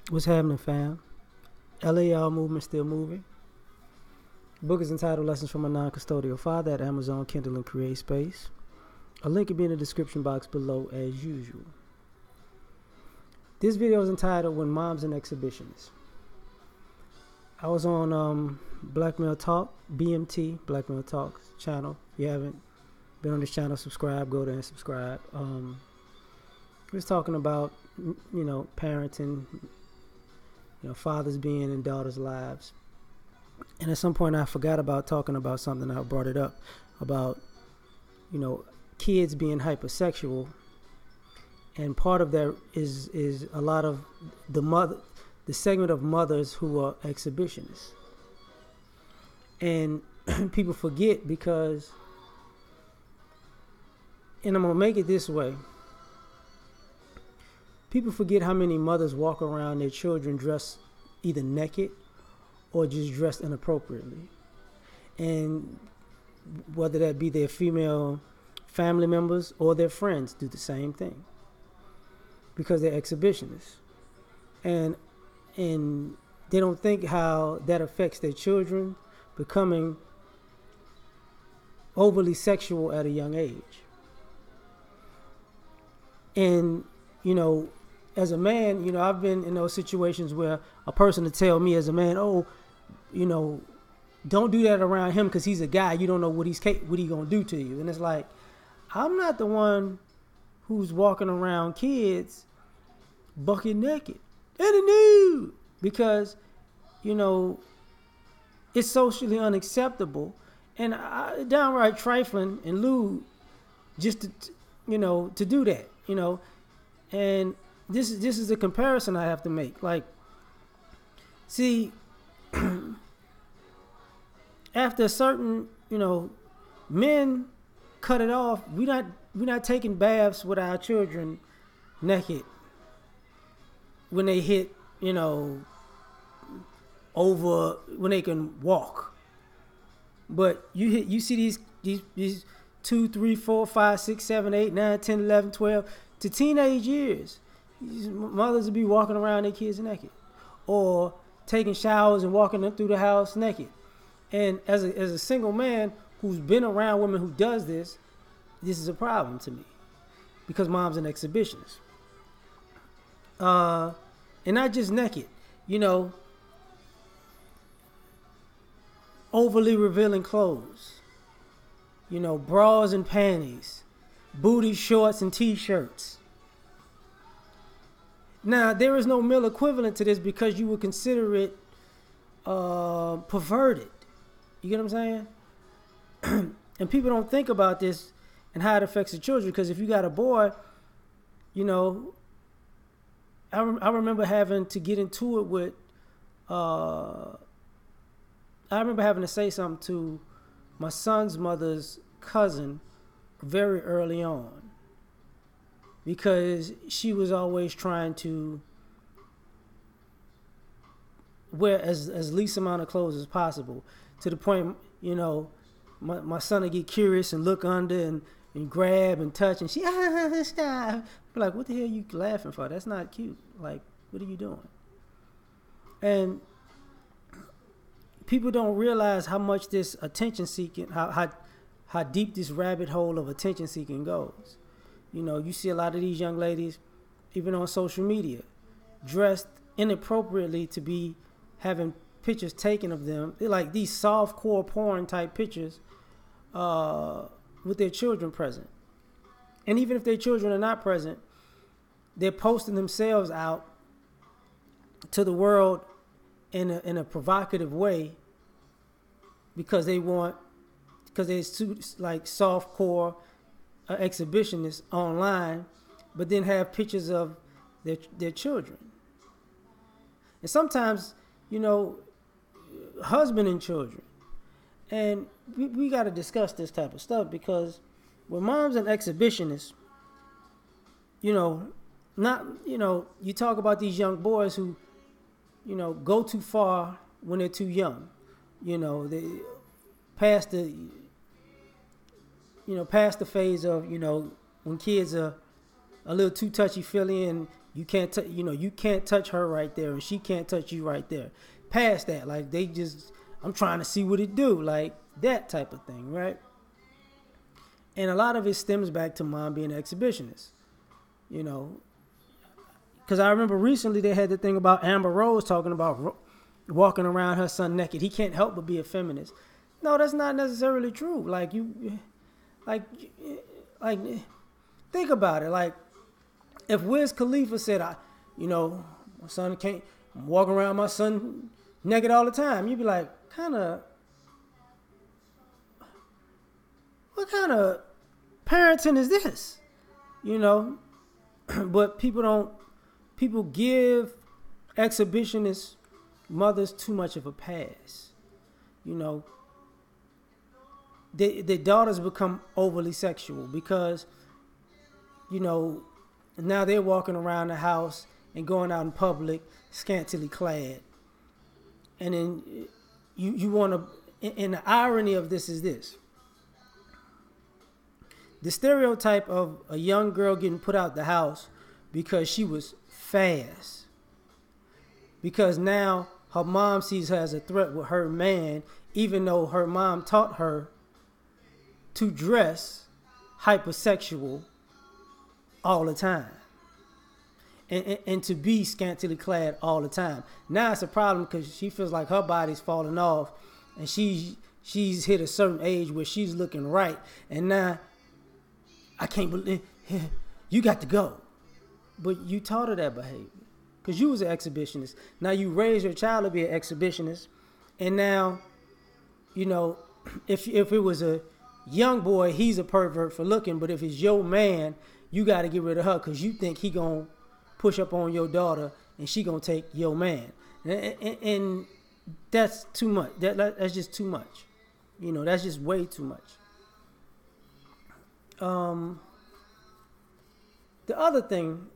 What's happening, fam? L.A.R movement still moving. Book is entitled Lessons from a Non-Custodial Father at Amazon, Kindle, and Create Space. A link will be in the description box below as usual. This video is entitled When Mom's an Exhibitionist. I was on Black Male Talk, BMT, Black Male Talk channel. If you haven't been on this channel, subscribe, go there and subscribe. We was talking about, parenting, fathers being in daughters' lives. And at some point I forgot about talking about something. I brought it up about, kids being hypersexual. And part of that is a lot of the segment of mothers who are exhibitionists. And people forget because, and I'm going to make it this way. People forget how many mothers walk around their children dressed either naked or just dressed inappropriately. And whether that be their female family members or their friends do the same thing because they're exhibitionists. And they don't think how that affects their children becoming overly sexual at a young age. And, as a man, I've been in those situations where a person to tell me as a man, don't do that around him because he's a guy. You don't know what he's going to do to you. And it's like, I'm not the one who's walking around kids bucket naked and a nude because, it's socially unacceptable and downright trifling and lewd just to do that, and this is a comparison I have to make. Like, see, after a certain, men cut it off. We're not taking baths with our children naked when they hit, over when they can walk. But you see these 2, 3, 4, 5, 6, 7, 8, 9, 10, 11, 12 to teenage years. These mothers will be walking around their kids naked or taking showers and walking them through the house naked. And as a single man who's been around women who does this is a problem to me because mom's an exhibitionist. And not just naked, overly revealing clothes, bras and panties, booty shorts and t-shirts. Now, there is no male equivalent to this because you would consider it perverted. You get what I'm saying? And people don't think about this and how it affects the children because if you got a boy, I remember having to get into it with, I remember having to say something to my son's mother's cousin very early on because she was always trying to wear as least amount of clothes as possible to the point, my son would get curious and look under and grab and touch and she, stop. Be like, what the hell are you laughing for? That's not cute. Like, what are you doing? And people don't realize how much this attention seeking, how deep this rabbit hole of attention seeking goes. You see a lot of these young ladies, even on social media, dressed inappropriately to be having pictures taken of them. They're like these softcore porn type pictures with their children present. And even if their children are not present, they're posting themselves out to the world in a provocative way because they're like softcore exhibitionists online, but then have pictures of their children. And sometimes, husband and children. And we got to discuss this type of stuff because when mom's an exhibitionist, you talk about these young boys who, go too far when they're too young. They past the phase of, when kids are a little too touchy-feely and You can't, you can't touch her right there, and she can't touch you right there. Past that, like I'm trying to see what it do, like that type of thing, right? And a lot of it stems back to mom being an exhibitionist, because I remember recently they had the thing about Amber Rose talking about walking around her son naked. He can't help but be a feminist. No, that's not necessarily true. Like think about it. Like, if Wiz Khalifa said, my son can't walk around my son naked all the time, you'd be like, what kind of parenting is this? But people give exhibitionist mothers too much of a pass. The daughters become overly sexual because, now they're walking around the house and going out in public scantily clad. And then you want to, and the irony of this is this. The stereotype of a young girl getting put out the house because she was fast. Because now her mom sees her as a threat with her man, even though her mom taught her to dress hypersexual all the time. And to be scantily clad all the time. Now it's a problem because she feels like her body's falling off and she's hit a certain age where she's looking right. And now, I can't believe, you got to go. But you taught her that behavior because you was an exhibitionist. Now you raised your child to be an exhibitionist. And now, if it was a young boy, he's a pervert for looking. But if it's your man, you got to get rid of her because you think he going to push up on your daughter and she going to take your man. And that's too much. That's just too much. That's just way too much. The other thing,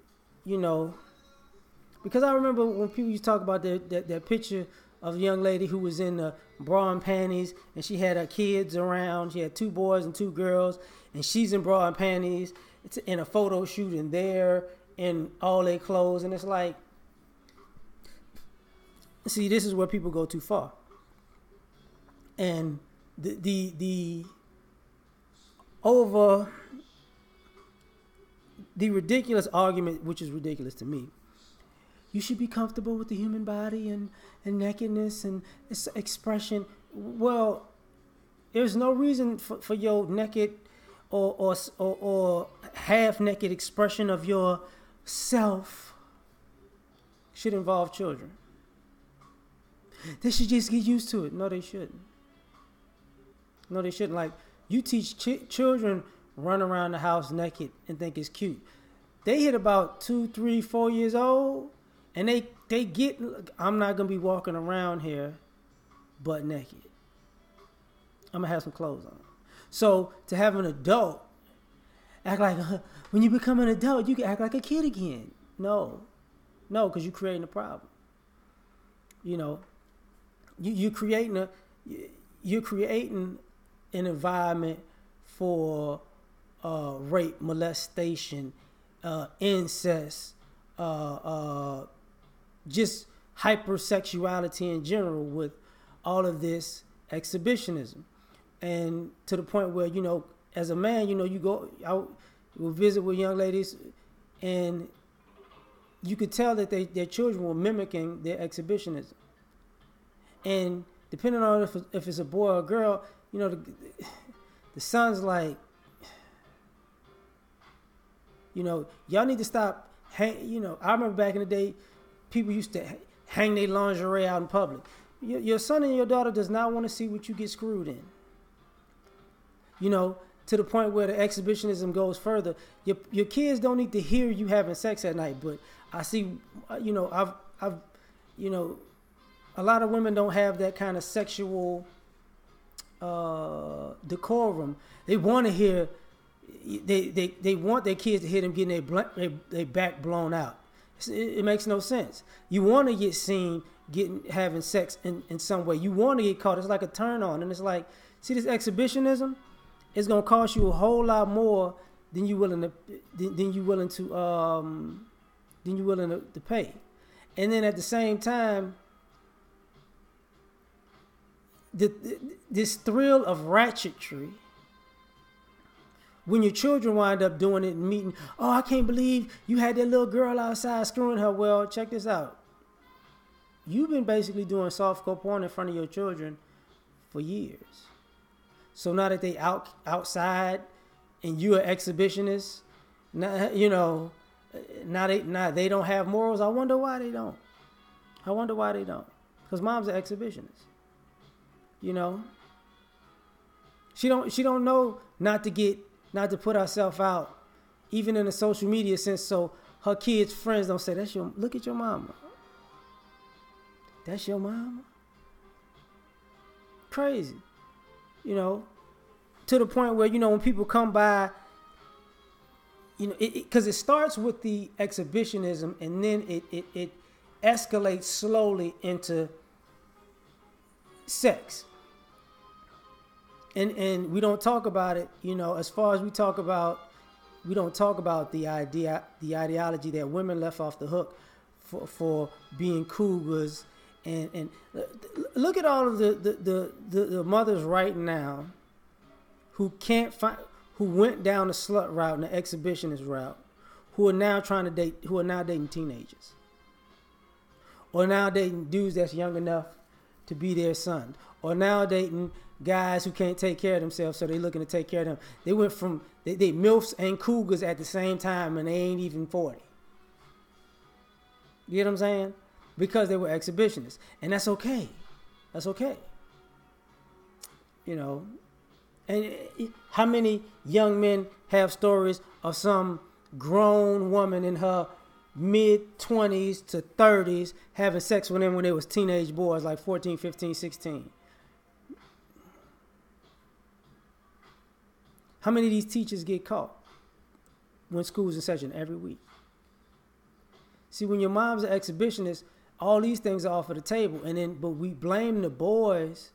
because I remember when people used to talk about that picture of a young lady who was in bra and panties and she had her kids around. She had 2 boys and 2 girls and she's in bra and panties. It's in a photo shoot and they're in all their clothes. And it's like, see, this is where people go too far. And the ridiculous argument, which is ridiculous to me, you should be comfortable with the human body and nakedness and its expression. Well, there's no reason for your naked or half naked expression of your self should involve children. They should just get used to it. No, they shouldn't. Like, you teach children run around the house naked and think it's cute. They hit about 2, 3, 4 years old, and they get, I'm not going to be walking around here butt naked. I'm going to have some clothes on. So to have an adult act like, when you become an adult, you can act like a kid again. No, because you're creating a problem. You're creating an environment for rape, molestation, incest, just hyper-sexuality in general with all of this exhibitionism. And to the point where, as a man, you go out, you will visit with young ladies and you could tell that their children were mimicking their exhibitionism. And depending on if it's a boy or a girl, the son's like, y'all need to stop. I remember back in the day, people used to hang their lingerie out in public. Your son and your daughter does not want to see what you get screwed in. To the point where the exhibitionism goes further. Your kids don't need to hear you having sex at night, but I see, I've a lot of women don't have that kind of sexual decorum. They want to hear, they want their kids to hear them getting their back blown out. It makes no sense. You want to get seen having sex in some way. You want to get caught. It's like a turn on. And it's like, see, this exhibitionism is going to cost you a whole lot more than you willing to then you're willing to pay. And then at the same time, this thrill of ratchetry, when your children wind up doing it and meeting, oh, I can't believe you had that little girl outside screwing her. Well, check this out. You've been basically doing softcore porn in front of your children for years. So now that they outside and you're an exhibitionist, now, you know, now they don't have morals. I wonder why they don't. Because mom's an exhibitionist. You know, she don't know not to put herself out, even in the social media sense. So her kids' friends don't say, look at your mama. That's your mama. Crazy. You know, to the point where, you know, when people come by, you know, because it starts with the exhibitionism and then it escalates slowly into sex. And we don't talk about it, you know, as far as we don't talk about the ideology that women left off the hook for being cougars. And look at all of the mothers right now who went down the slut route and the exhibitionist route, who are now dating teenagers, or now dating dudes that's young enough to be their son, or now dating guys who can't take care of themselves, so they're looking to take care of them. They went from they MILFs and cougars at the same time, and they ain't even 40. You get what I'm saying? Because they were exhibitionists. And that's okay. That's okay. You know, and how many young men have stories of some grown woman in her mid-20s to 30s having sex with them when they was teenage boys, like 14, 15, 16? How many of these teachers get caught when school's in session every week? See, when your mom's an exhibitionist, all these things are off of the table. But we blame the boys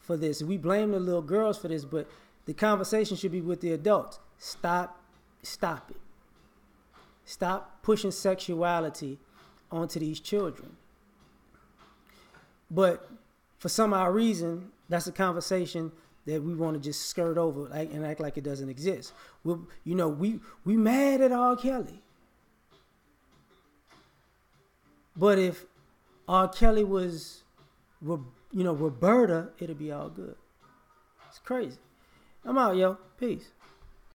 for this. We blame the little girls for this, but the conversation should be with the adults. Stop it. Stop pushing sexuality onto these children. But for some odd reason, that's a conversation that we want to just skirt over and act like it doesn't exist. We mad at R. Kelly. But if R. Kelly was, Roberta, it'll be all good. It's crazy. I'm out, yo. Peace.